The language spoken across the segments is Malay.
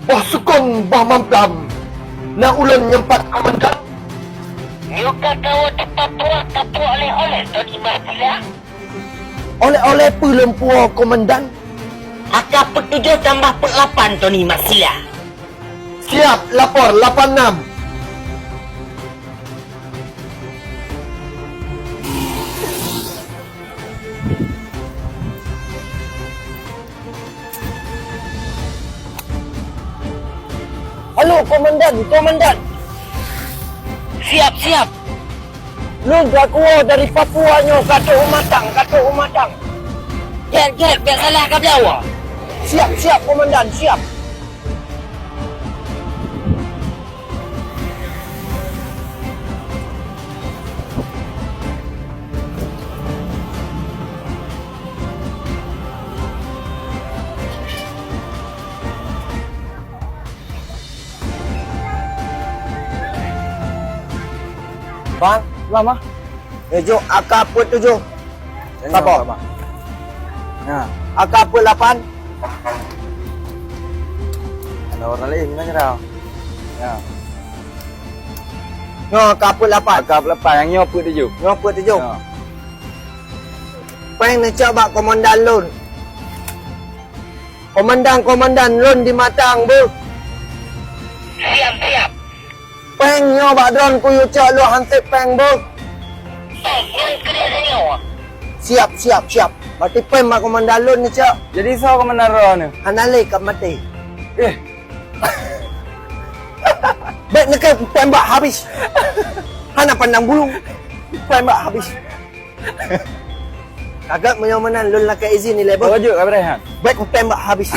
Pasukan Bahmamplam na ulan nyempat komandan. Nyuka kau di Papua tapu oleh-oleh Tony Marsilia. Oleh-oleh pelempua komandan. Akak petujuh tambah per-8 Tony Marsilia. Siap, lapor 86. Halo komandan. Siap. Lu dah keluar dari Papua nyo kata Umatang. Get, biar salah kau jawab. Siap komandan, siap. Bang, lama. Tujuh, AK put 7. Siapa? Nah, AK put 8. Ada orang lain mana kau? Ya. No, AK put 8. Akap lepas yang nyo put 7. No, put 7. Ya. Peng nak coba komandan Lun. Komandan Lun di Matang, bu. Siap. Peng nyo bak drone ku yu cak lu hansip peng, bu. Yang kena senyawa. Siap. Berarti peng bak komandan Lun ni cak. Jadi so komandan Ro ni. Hanale kat mati. Eh, Baik nak tembak habis. Hana pandang bulu. Tembak habis. Agak menyomanan Lun lah ke izin ni lebar. wajib kau berehan. Baik ku tembak habis.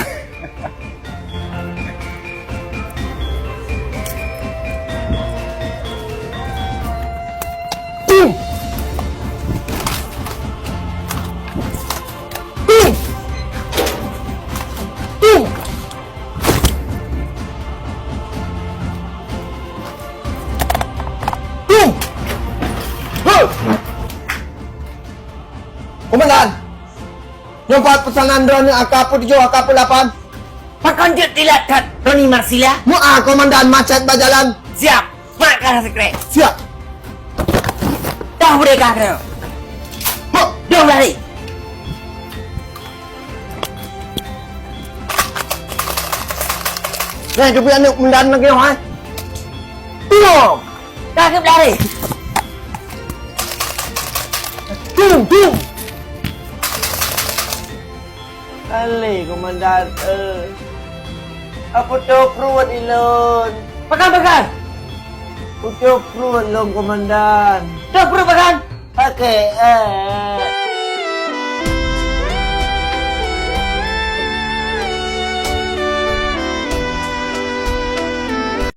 Komandan, nyompat pesanan drone AK-7, AK-8. Pakan dia tilakat Tony Marsilia. Mu'ah komandan macet berjalan. Siap. Makan sekret. Siap. Dah boleh kah kena? Hop. Jom lari. Nih, cuba anak komandan lagi hai. Tunggu. Dah ke lari. Tung. Ali komandan, apa tu perut ilon? Pakan. Pucuk perut lom komandan. Dah perut pakan. Okey,